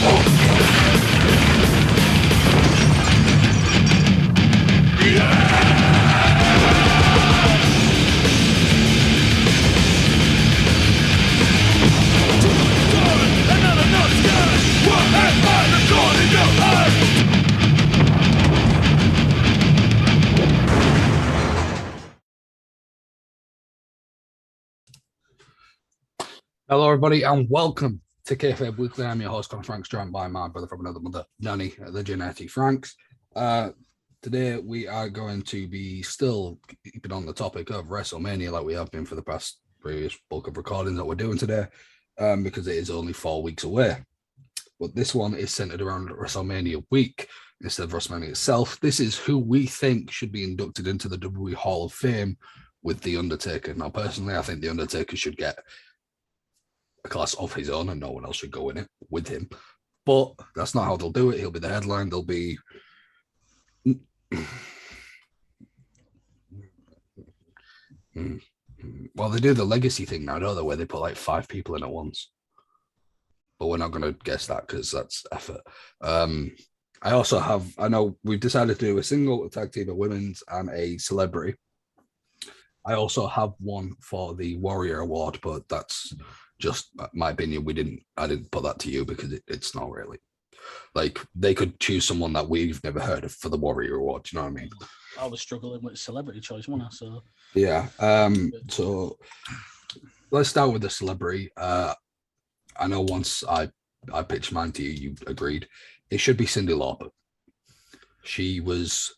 Hello, everybody, and welcome to Kayfabe Weekly. I'm your host, Conor Franks, joined by my brother from another mother, Danny, the Genetic Franks. Today, we are going to be still keeping on the topic of WrestleMania like we have been for the past previous bulk of recordings that we're doing today, because it is only 4 weeks away. But this one is centered around WrestleMania week instead of WrestleMania itself. This is who we think should be inducted into the WWE Hall of Fame with The Undertaker. Now, personally, I think The Undertaker should get a class of his own and no one else should go in it with him, but that's not how they'll do it. He'll be the headline. They'll be well, they do the legacy thing now, don't they, where they put like 5 people in at once, but we're not going to guess that because that's effort. I know we've decided to do a single, a tag team, a women's, and a celebrity. I also have one for the Warrior Award, but that's just my opinion. I didn't put that to you because it's not really like they could choose someone that we've never heard of for the Warrior Award. Do you know what I mean? I was struggling with celebrity choice, wasn't I? So yeah. So let's start with the celebrity. I know once I pitched mine to you, you agreed. It should be Cyndi Lauper. She was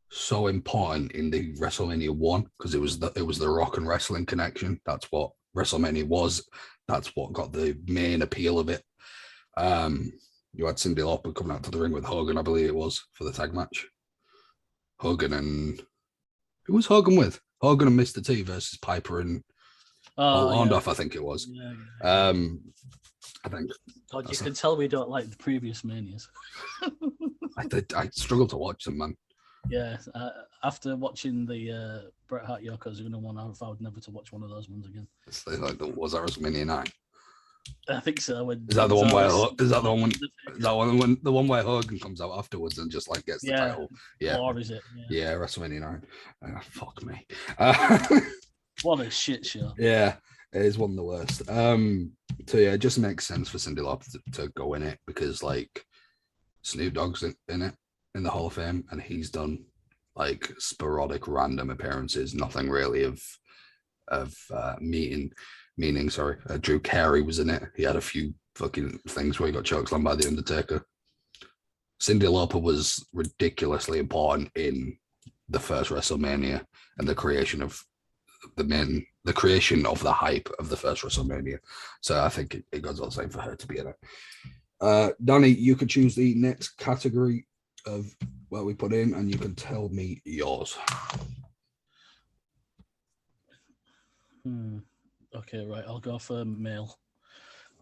so important in the WrestleMania 1 because it was the Rock and wrestling connection. That's what WrestleMania was. That's what got the main appeal of it. You had Cyndi Lauper coming out to the ring with Hogan, I believe it was, for the tag match. Hogan and who was Hogan with? Hogan and Mr. T versus Piper and Orndorff, I think it was. Yeah. I think. God, you can tell we don't like the previous Manias. I struggle to watch them, man. Yeah, after watching the Bret Hart Yokozuna one, I vowed never to watch one of those ones again. Was that WrestleMania 9? I think so. Is that the one where? Is that the one where Hogan comes out afterwards and just like gets the title? Yeah. Or is it? Yeah, WrestleMania 9. Fuck me. What a shit show. Yeah, it is one of the worst. So yeah, it just makes sense for Cyndi Lauper to go in it because like Snoop Dogg's in it in the Hall of Fame, and he's done like sporadic random appearances, nothing really of meaning. Drew Carey was in it. He had a few fucking things where he got chokeslammed by the Undertaker. Cyndi Lauper was ridiculously important in the first WrestleMania and the creation of the hype of the first WrestleMania. So I think it goes all the same for her to be in it. Danny, you could choose the next category of what we put in, and you can tell me yours. Okay, right. I'll go for male.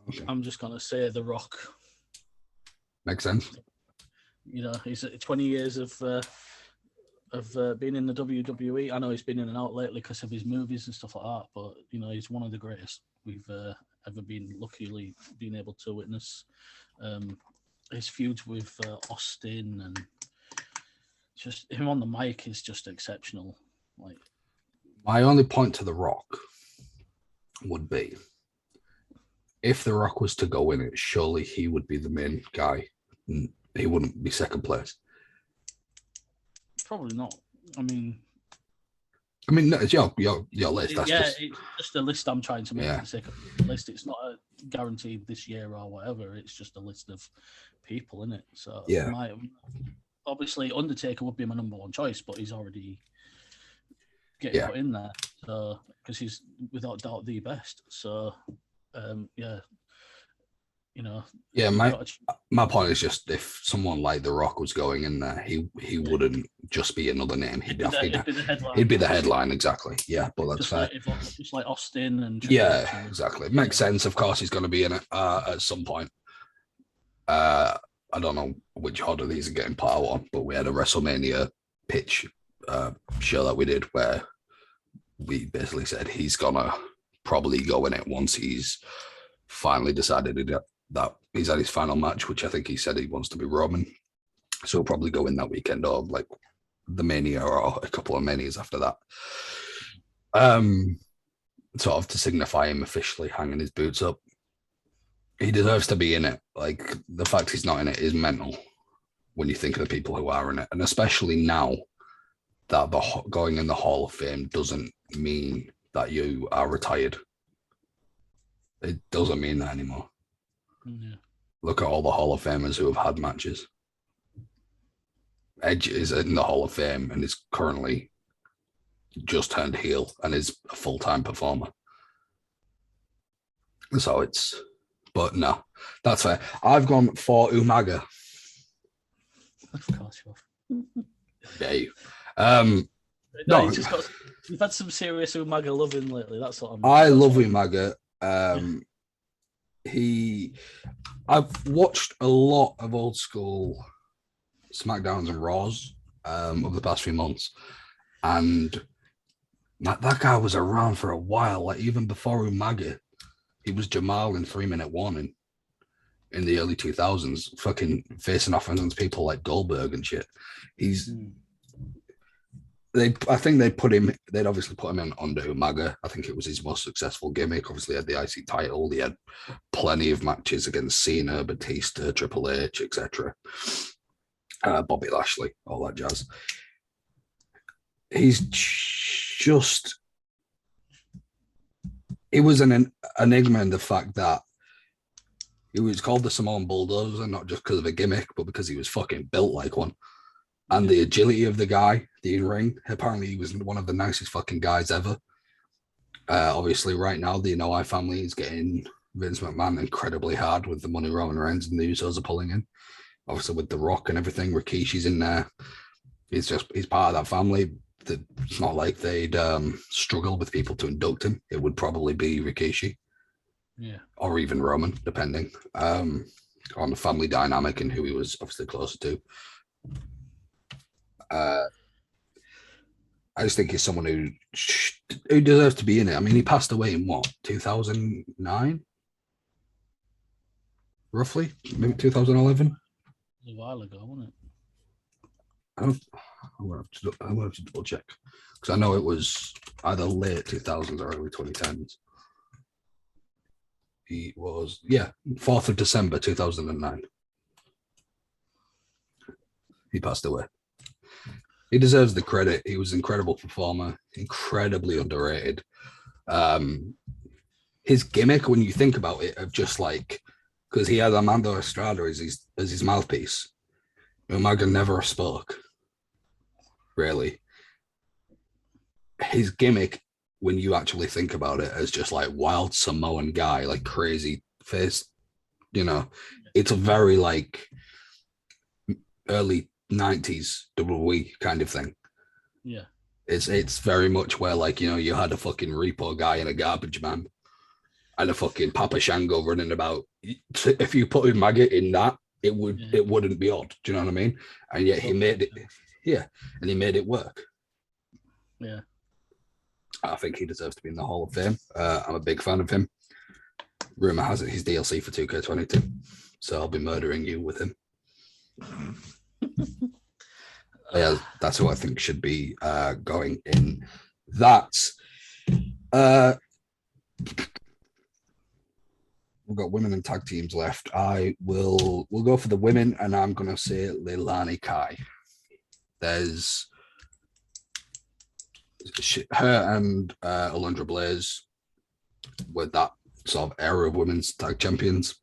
Okay. I'm just gonna say The Rock. Makes sense. You know, he's 20 years of being in the WWE. I know he's been in and out lately because of his movies and stuff like that, but you know, he's one of the greatest we've ever been luckily been able to witness. His feuds with Austin and just him on the mic is just exceptional. Like, my only point to The Rock would be if The Rock was to go in it, surely he would be the main guy. He wouldn't be second place. Probably not. I mean, no, it's your list. That's it's just a list I'm trying to make for the sake of the list. It's not a guaranteed this year or whatever. It's just a list of people in it. So yeah, obviously Undertaker would be my number one choice, but he's already getting put in there. So because he's without doubt the best. So you know. Yeah, my point is just if someone like The Rock was going in there, he wouldn't just be another name. He'd be the headline. He'd be the headline, exactly. Yeah, but that's fair. Just like Austin and exactly. It makes sense. Of course, he's going to be in it at some point. I don't know which order these are getting part on, but we had a WrestleMania pitch show that we did where we basically said he's gonna probably go in it once he's finally decided that he's had his final match, which I think he said he wants to be Roman. So he'll probably go in that weekend or like the Mania or a couple of Manias after that. Sort of to signify him officially hanging his boots up. He deserves to be in it. Like the fact he's not in it is mental when you think of the people who are in it, and especially now that going in the Hall of Fame doesn't mean that you are retired. It doesn't mean that anymore. Yeah. Look at all the Hall of Famers who have had matches. Edge is in the Hall of Fame and is currently just turned heel and is a full-time performer. So but no, that's fair. I've gone for Umaga. Of course you have. Yeah, you. No, you've had some serious Umaga loving lately. That's what I love Umaga. I've watched a lot of old school SmackDowns and Raws over the past few months, and that guy was around for a while. Like even before Umaga, he was Jamal in 3 Minute Warning in the early 2000s, fucking facing off against people like Goldberg and shit. I think they'd obviously put him in under Umaga. I think it was his most successful gimmick. Obviously, he had the IC title. He had plenty of matches against Cena, Batista, Triple H, etc. Bobby Lashley, all that jazz. He was an enigma in the fact that he was called the Samoan Bulldozer, not just because of a gimmick, but because he was fucking built like one. And the agility of the guy, the in-ring, apparently he was one of the nicest fucking guys ever. Obviously, right now, the Anoa'i family is getting Vince McMahon incredibly hard with the money Roman Reigns and the Usos are pulling in. Obviously, with The Rock and everything, Rikishi's in there. He's part of that family. It's not like they'd struggle with people to induct him. It would probably be Rikishi. Yeah. Or even Roman, depending on the family dynamic and who he was obviously closer to. I just think he's someone who deserves to be in it. I mean, he passed away in what, 2009? Roughly? Maybe 2011? A while ago, wasn't it? I'm going to have to double check. Because I know it was either late 2000s or early 2010s. He was, 4th of December 2009. He passed away. He deserves the credit. He was an incredible performer, incredibly underrated. His gimmick, when you think about it, of just like, because he had Armando Estrada as his mouthpiece. Umaga never spoke, really. His gimmick, when you actually think about it, as just like wild Samoan guy, like crazy face, it's a very like early 90s WWE kind of thing. Yeah. It's very much where like, you had a fucking repo guy and a garbage man and a fucking Papa Shango running about. If you put Umaga in that, it wouldn't be odd. Do you know what I mean? And yet he made it. Yeah. And he made it work. Yeah. I think he deserves to be in the Hall of Fame. I'm a big fan of him. Rumor has it he's DLC for 2K22. So I'll be murdering you with him. Yeah, that's who I think should be going in. We've got women and tag teams left. We'll go for the women, and I'm gonna say Leilani Kai. There's her and Alundra Blaze with that sort of era of women's tag champions.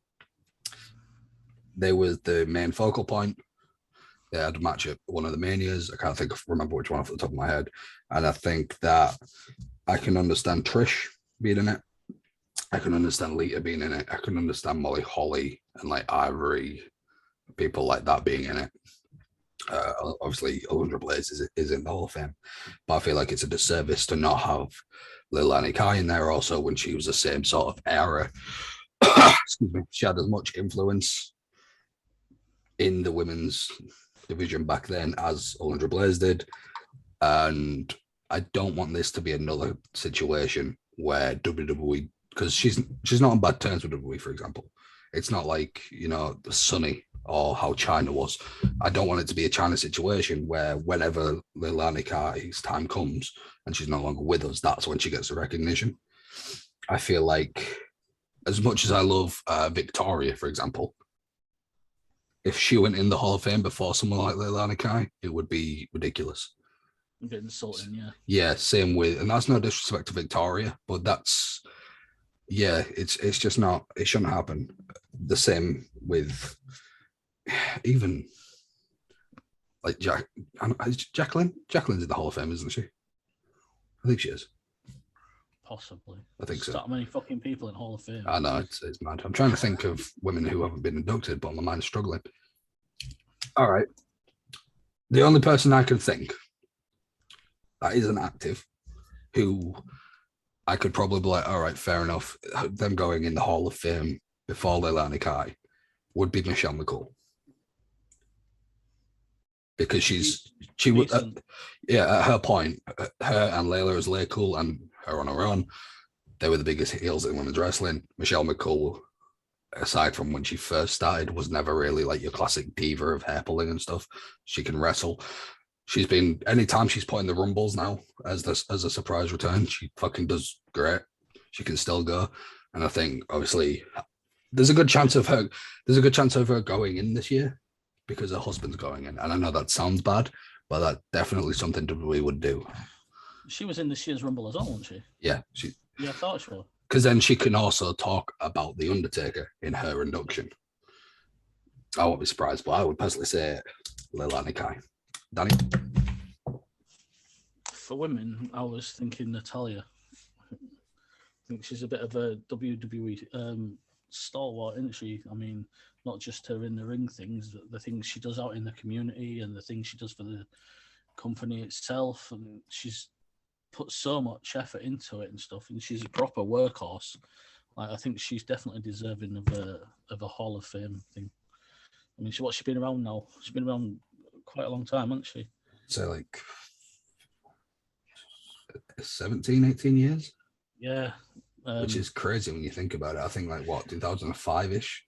They were the main focal point. They had a match at one of the Manias. I can't remember which one off the top of my head. And I think that I can understand Trish being in it. I can understand Lita being in it. I can understand Molly Holly and like Ivory, people like that being in it. Obviously, Alundra Blaze is in the Hall of Fame. But I feel like it's a disservice to not have Leilani Kai in there also when she was the same sort of era. Excuse me. She had as much influence in the women's division back then as Alundra Blaze did. And I don't want this to be another situation where WWE, because she's not on bad terms with WWE, for example. It's not like, the Sunny or how China was. I don't want it to be a China situation where whenever Leilani Kai's time comes and she's no longer with us, that's when she gets the recognition. I feel like, as much as I love Victoria, for example, if she went in the Hall of Fame before someone like Leilani Kai, it would be ridiculous. A bit insulting, yeah. Yeah, same with, and that's no disrespect to Victoria, but that's, yeah, it's just not, it shouldn't happen. The same with even like Jacqueline. Jacqueline's in the Hall of Fame, isn't she? I think she is. Possibly. I think so. That many fucking people in Hall of Fame. I know, it's mad. I'm trying to think of women who haven't been inducted, but my mind's struggling. All right. The only person I can think that isn't active, who I could probably be like, all right, fair enough, them going in the Hall of Fame before Leilani Kai, would be Michelle McCool. Because she would, at her point, her and Layla as Laycool and her on her own, they were the biggest heels in women's wrestling. Michelle McCool, aside from when she first started, was never really like your classic diva of hair pulling and stuff. She can wrestle. She's been, anytime she's put in the Rumbles now as a surprise return, she fucking does great. She can still go. And I think obviously there's a good chance of her going in this year because her husband's going in. And I know that sounds bad, but that's definitely something WWE would do. She was in this year's Rumble as well, wasn't she? Yeah. Yeah, I thought she was. Because then she can also talk about The Undertaker in her induction. I won't be surprised, but I would personally say Leilani Kai. Danny? For women, I was thinking Natalya. I think she's a bit of a WWE stalwart, isn't she? I mean, not just her in the ring things, the things she does out in the community and the things she does for the company itself. And she's put so much effort into it and stuff, and she's a proper workhorse. Like, I think she's definitely deserving of a Hall of Fame thing. I mean, she's been around now? She's been around quite a long time, hasn't she? So like 17, 18 years? Yeah. Which is crazy when you think about it. I think like 2005-ish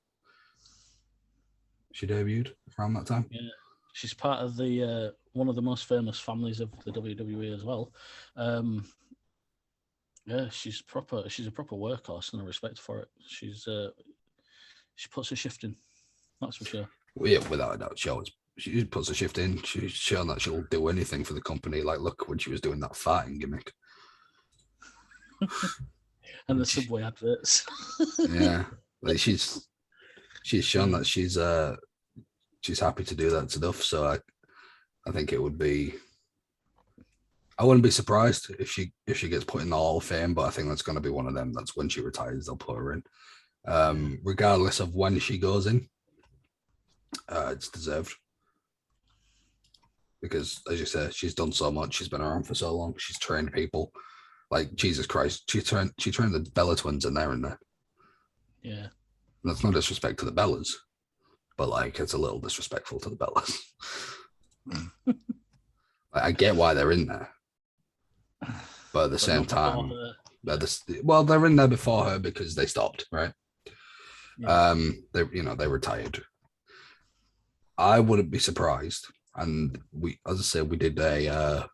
she debuted around that time. Yeah. She's part of the one of the most famous families of the WWE as well. Yeah, she's a proper workhorse, and I respect for it. She puts her shift in, that's for sure. Well, yeah, without a doubt, she puts a shift in. She's shown that she'll do anything for the company. Like, look, when she was doing that farting gimmick. And the Subway adverts. Yeah, like she's shown that she's happy to do that stuff. So I think it would be. I wouldn't be surprised if she gets put in the Hall of Fame, but I think that's going to be one of them. That's when she retires, they'll put her in, regardless of when she goes in. It's deserved because, as you say, she's done so much. She's been around for so long. She's trained people. Like, Jesus Christ, she trained the Bella twins in there. Yeah. That's no disrespect to the Bellas, but like, it's a little disrespectful to the Bellas. I get why they're in there, but at the same time, they're in there before her because they stopped, right? Yeah. They retired. I wouldn't be surprised, and we, as I said, we did a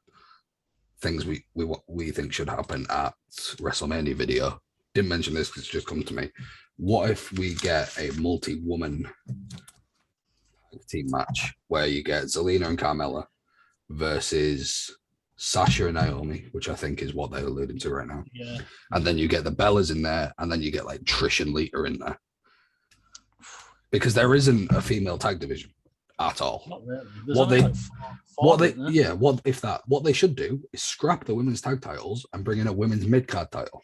things we think should happen at WrestleMania video. Didn't mention this because it's just come to me. What if we get a multi-woman team match where you get Zelina and Carmella versus Sasha and Naomi, which I think is what they're alluding to right now. Yeah. And then you get the Bellas in there, and then you get like Trish and Lita in there. Because there isn't a female tag division at all. Not really. What they should do is scrap the women's tag titles and bring in a women's mid-card title.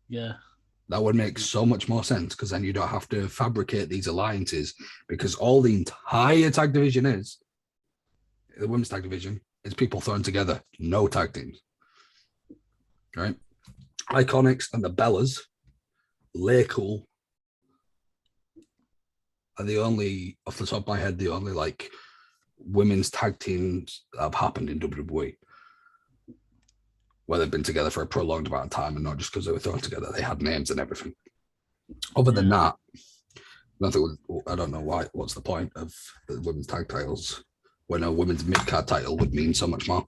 Yeah. That would make so much more sense, because then you don't have to fabricate these alliances, because all the entire tag division is, the women's tag division, is people thrown together, no tag teams. Right? Iconics and the Bellas, Laycool, are the only, off the top of my head, the only like women's tag teams that have happened in WWE, where they've been together for a prolonged amount of time, and not just because they were thrown together, they had names and everything. Other than that, I don't know why. What's the point of the women's tag titles when a women's mid-card title would mean so much more?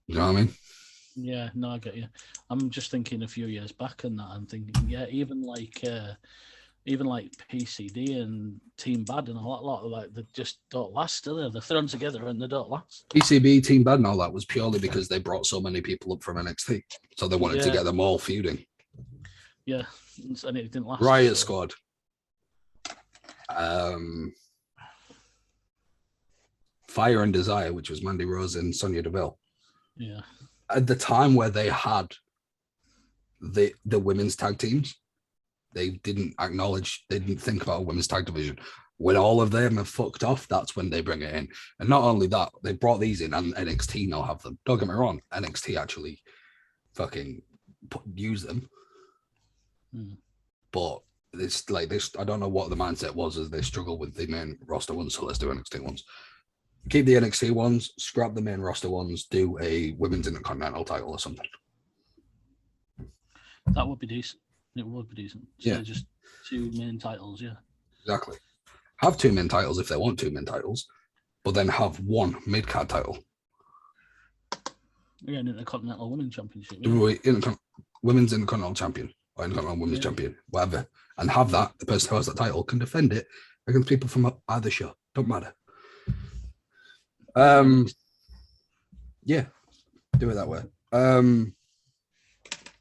You know what I mean? Yeah, no, I get you. I'm just thinking a few years back and that. I'm thinking, yeah, even like PCD and Team Bad and a lot of like they just don't last, do they? They're thrown together and they don't last. PCB, Team Bad, and all that was purely because they brought so many people up from NXT, so they wanted to get them all feuding. Yeah, and it didn't last. Riot Squad. Fire and Desire, which was Mandy Rose and Sonya Deville. Yeah. At the time where they had the women's tag teams, they didn't think about a women's tag division. When all of them have fucked off, that's when they bring it in. And not only that, they brought these in and NXT now have them. Don't get me wrong, NXT actually fucking use them. But it's like this, I don't know what the mindset was as they struggle with the main roster ones, so let's do NXT ones. Keep the NXT ones, scrap the main roster ones, do a women's intercontinental title or something. That would be decent. It would be decent. So yeah. Just 2 main titles, yeah. Exactly. Have 2 main titles if they want 2 main titles, but then have 1 mid-card title. Yeah, an Intercontinental Women's Championship. Yeah. Women's Intercontinental Champion or Intercontinental Women's Champion, whatever. And have that, the person who has that title can defend it against people from either show. Don't matter. Yeah, do it that way.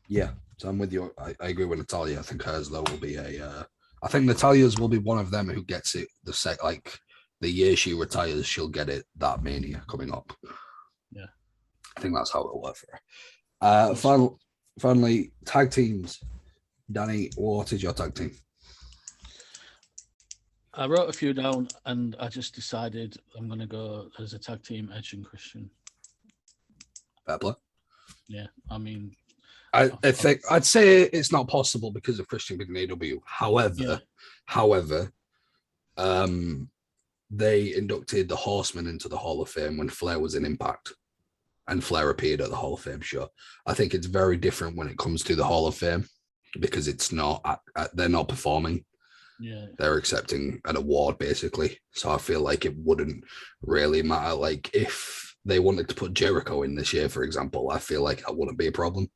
Yeah, so I'm with you. I agree with Natalia. I think hers though will be I think Natalia's will be one of them who gets it the year she retires, she'll get it that Mania coming up. Yeah, I think that's how it'll work for her. Finally, tag teams. Danny, what is your tag team? I wrote a few down and I just decided I'm going to go as a tag team, Edge and Christian. Fair play. Yeah, I mean, I think I'd say it's not possible because of Christian being AW. However, they inducted the Horsemen into the Hall of Fame when Flair was in Impact, and Flair appeared at the Hall of Fame show. I think it's very different when it comes to the Hall of Fame because it's not they're not performing. Yeah, they're accepting an award basically. So I feel like it wouldn't really matter. Like if they wanted to put Jericho in this year, for example, I feel like that wouldn't be a problem.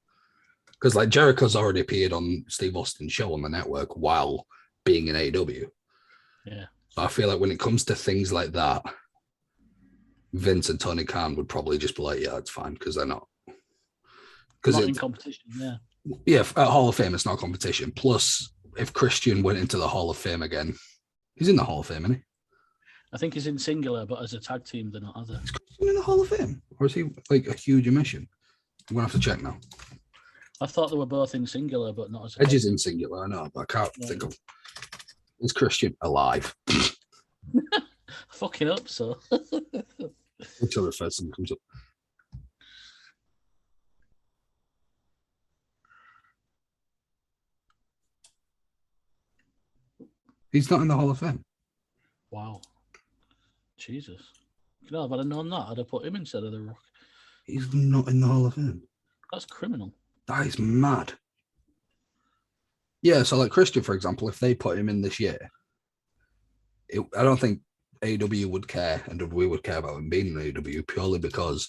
Because like Jericho's already appeared on Steve Austin's show on the network while being in AEW. Yeah. So I feel like when it comes to things like that, Vince and Tony Khan would probably just be like, yeah, it's fine, because they're not. Because not in competition, yeah. Yeah, at Hall of Fame, it's not competition. Plus, if Christian went into the Hall of Fame again, he's in the Hall of Fame, isn't he? I think he's in singular, but as a tag team, they're not other. Is Christian in the Hall of Fame? Or is he like a huge omission? I'm going to have to check now. I thought they were both in singular, but not as a Edge is in singular, I know, but I can't think of. Is Christian alive? Fucking up, so. Until the first thing comes up. He's not in the Hall of Fame. Wow. Jesus. You know, if I'd have known that, I'd have put him instead of The Rock. He's not in the Hall of Fame. That's criminal. That is mad. Yeah, so like Christian, for example, if they put him in this year, I don't think AEW would care and WWE would care about him being in AEW purely because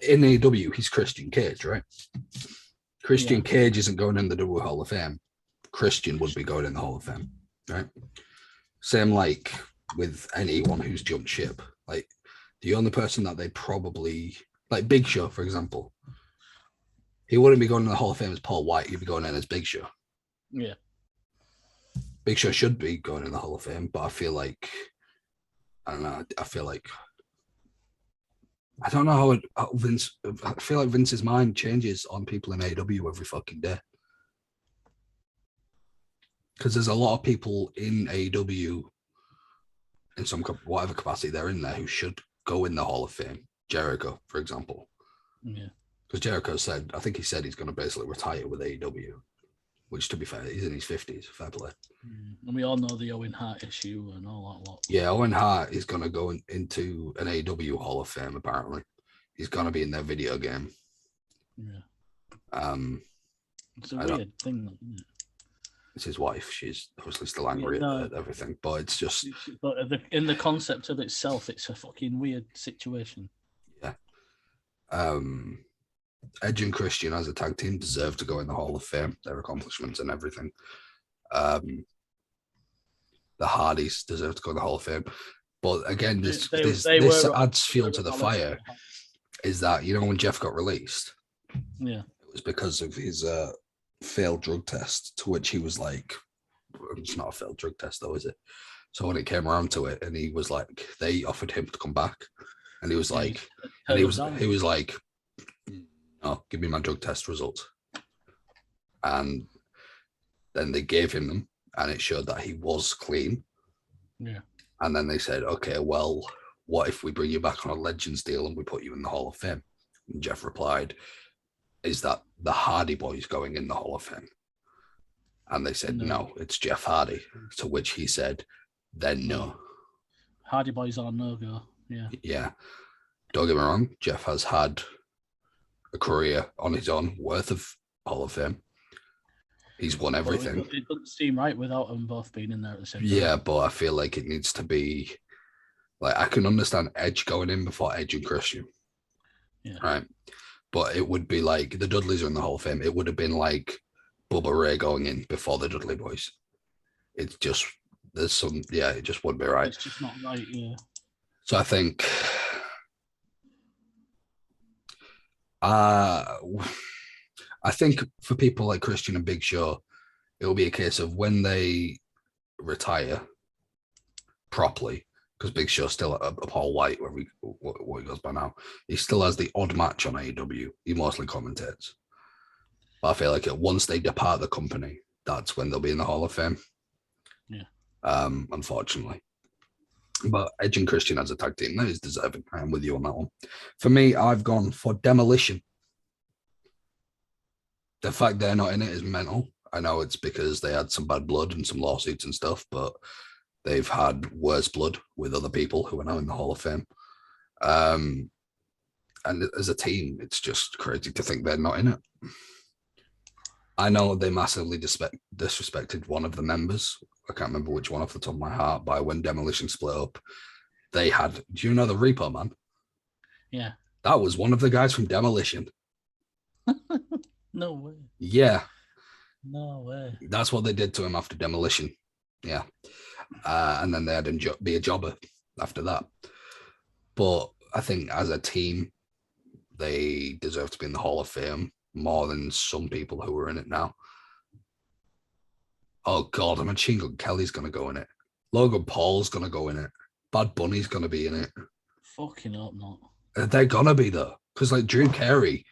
in AEW, he's Christian Cage, right? Christian Cage isn't going in the WWE Hall of Fame. Christian would be going in the Hall of Fame, right? Same like with anyone who's jumped ship. Like the only person that they probably, like Big Show, for example, he wouldn't be going in the Hall of Fame as Paul White. He'd be going in as Big Show. Yeah. Big Show should be going in the Hall of Fame, but I feel like, I don't know, I don't know how Vince, I feel like Vince's mind changes on people in AEW every fucking day. Because there's a lot of people in AEW in some whatever capacity they're in there who should go in the Hall of Fame. Jericho, for example. Yeah. Because Jericho said, I think he said he's going to basically retire with AEW, which to be fair, he's in his 50s, fair play. And we all know the Owen Hart issue and all that lot. Yeah, Owen Hart is going to go into an AEW Hall of Fame, apparently. He's going to be in their video game. Yeah. It's a weird thing, isn't it? It's his wife. She's obviously still angry at everything, but it's just. But in the concept of itself, it's a fucking weird situation. Yeah. Edge and Christian as a tag team deserve to go in the Hall of Fame. Their accomplishments and everything. The Hardys deserve to go in the Hall of Fame. But again, this adds fuel to the fire. Is that, you know, when Jeff got released? Yeah. It was because of his failed drug test, to which he was like, it's not a failed drug test though, is it? So when it came around to it, and he was like, they offered him to come back, and he was like, he was like, oh, give me my drug test results. And then they gave him them, and it showed that he was clean. Yeah. And then they said, okay, well, what if we bring you back on a Legends deal and we put you in the Hall of Fame? And Jeff replied, is that the Hardy Boys going in the Hall of Fame? And they said, no, it's Jeff Hardy. To which he said, then no. Hardy Boys are no-go. Yeah. Yeah. Don't get me wrong, Jeff has had a career on his own worth of Hall of Fame. He's won everything. It doesn't seem right without them both being in there at the same time. Yeah, but I feel like it needs to be, like, I can understand Edge going in before Edge and Christian. Yeah. Right. But it would be like, the Dudleys are in the Hall of Fame. It would have been like Bubba Ray going in before the Dudley Boys. It's just, there's some, yeah, it just wouldn't be right. It's just not right, yeah. So I think, I think for people like Christian and Big Show, it will be a case of when they retire properly, because Big Show's still at Paul White, where he goes by now. He still has the odd match on AEW. He mostly commentates. But I feel like once they depart the company, that's when they'll be in the Hall of Fame. Yeah. Unfortunately. But Edge and Christian as a tag team, that is deserving. I am with you on that one. For me, I've gone for Demolition. The fact they're not in it is mental. I know it's because they had some bad blood and some lawsuits and stuff, but they've had worse blood with other people who are now in the Hall of Fame. And as a team, it's just crazy to think they're not in it. I know they massively disrespected one of the members. I can't remember which one off the top of my heart, but when Demolition split up, they had, do you know the Repo Man? Yeah. That was one of the guys from Demolition. No way. Yeah. No way. That's what they did to him after Demolition. Yeah. And then they had him be a jobber after that. But I think as a team, they deserve to be in the Hall of Fame more than some people who are in it now. Oh, God, Machine Gun Kelly's going to go in it. Logan Paul's going to go in it. Bad Bunny's going to be in it. Fucking hope not. They're going to be, though. Because, like, Drew Carey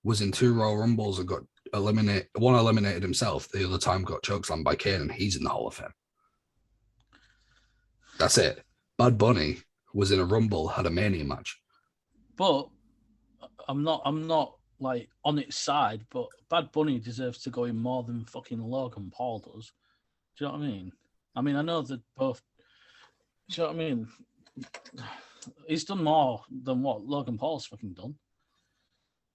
was in 2 Royal Rumbles and got eliminated. One eliminated himself. The other time got chokeslammed by Kane, and he's in the Hall of Fame. That's it. Bad Bunny was in a Rumble, had a Mania match. But I'm not like on its side, but Bad Bunny deserves to go in more than fucking Logan Paul does. Do you know what I mean? I know that both. Do you know what I mean? He's done more than what Logan Paul's fucking done.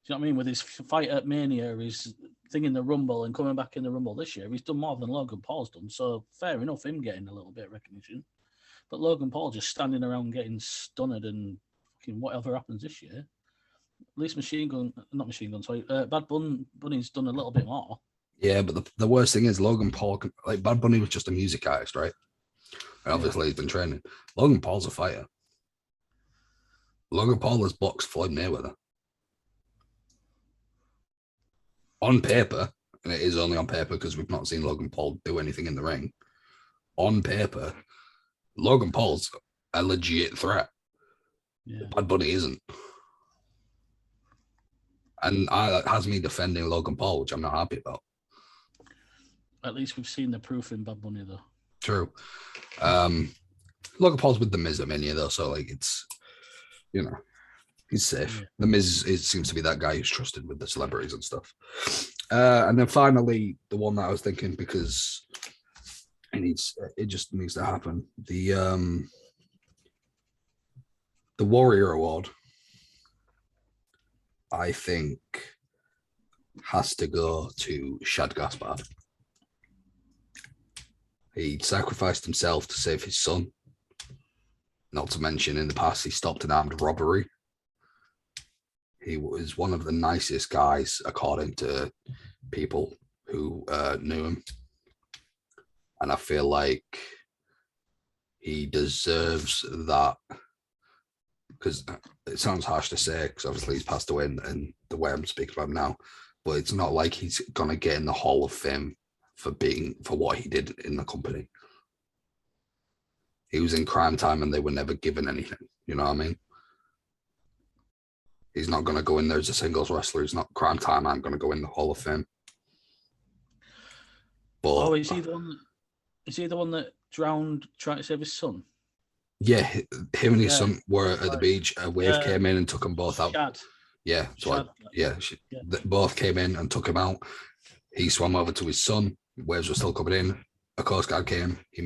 Do you know what I mean? With his fight at Mania, his thing in the Rumble and coming back in the Rumble this year, he's done more than Logan Paul's done. So fair enough, him getting a little bit of recognition. But Logan Paul just standing around getting stunned and fucking whatever happens this year. At least Bad Bunny's done a little bit more. Yeah, but the worst thing is Logan Paul, like Bad Bunny was just a music artist, right? And obviously he's been training. Logan Paul's a fighter. Logan Paul has boxed Floyd Mayweather. On paper, and it is only on paper because we've not seen Logan Paul do anything in the ring. On paper, Logan Paul's a legit threat. Yeah. Bad Bunny isn't. And that has me defending Logan Paul, which I'm not happy about. At least we've seen the proof in Bad Bunny, though. True. Logan Paul's with the Miz at Mania, though, so like it's, you know, he's safe. Yeah. The Miz seems to be that guy who's trusted with the celebrities and stuff. And then finally, the one that I was thinking, because it just needs to happen. The Warrior Award, I think, has to go to Shad Gaspard. He sacrificed himself to save his son. Not to mention, in the past, he stopped an armed robbery. He was one of the nicest guys, according to people who knew him. And I feel like he deserves that, because it sounds harsh to say, because obviously he's passed away in the way I'm speaking about him now, but it's not like he's going to get in the Hall of Fame for what he did in the company. He was in Crime Time and they were never given anything. You know what I mean? He's not going to go in there as a singles wrestler. He's not Crime Time. I'm going to go in the Hall of Fame. But, is he the one? Is he the one that drowned trying to save his son? Yeah, him and his son were at the beach. A wave came in and took them both out. Shad. Yeah, so both came in and took him out. He swam over to his son. Waves were still coming in. A coast guard came. He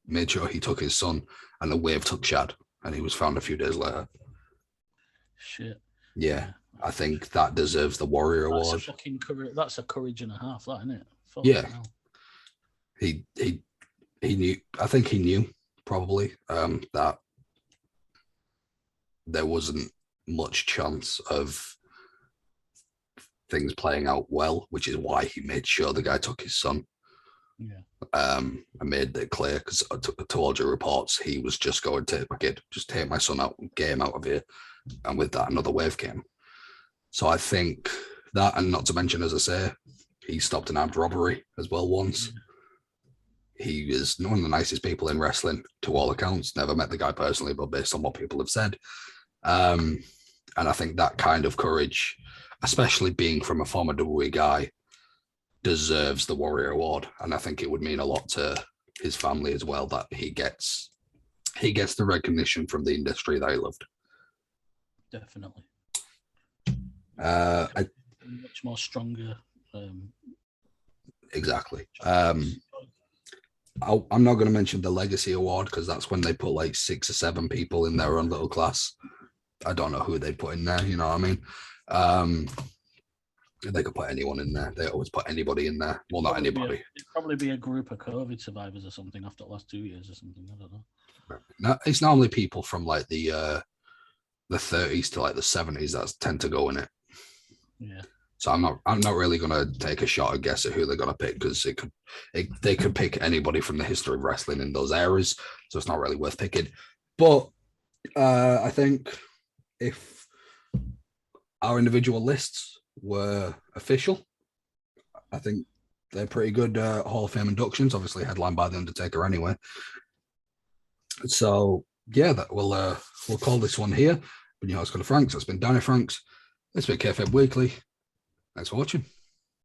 made sure he took his son, and the wave took Shad, and he was found a few days later. Shit. Yeah, I think that deserves the Warrior Award. That's a courage and a half, that, isn't it? Yeah. He knew. I think he knew probably that there wasn't much chance of things playing out well, which is why he made sure the guy took his son. Yeah. I made it clear, because to all your reports, he was just going to just take my son out, get him out of here. And with that, another wave came. So I think that, and not to mention, as I say, he stopped an armed robbery as well once. Yeah. He is one of the nicest people in wrestling, to all accounts. Never met the guy personally, but based on what people have said. And I think that kind of courage, especially being from a former WWE guy, deserves the Warrior Award. And I think it would mean a lot to his family as well, that he gets the recognition from the industry that he loved. Definitely. Much more stronger. Exactly. I'm not going to mention the Legacy Award, because that's when they put like 6 or 7 people in their own little class. I don't know who they put in there. You know what I mean? They could put anyone in there. They always put anybody in there. Well, not anybody. It'd probably be a group of COVID survivors or something after the last 2 years or something. I don't know. No, it's normally people from like the 30s to like the 70s that tend to go in it. Yeah. So I'm not really going to take a shot at guess at who they're going to pick, because they could pick anybody from the history of wrestling in those eras. So it's not really worth picking. But I think if our individual lists were official, I think they're pretty good Hall of Fame inductions, obviously headlined by The Undertaker anyway. So yeah, that we'll call this one here. Been your host, Franks. That's been Danny Franks. This has been Kayfabe Weekly. Thanks for watching.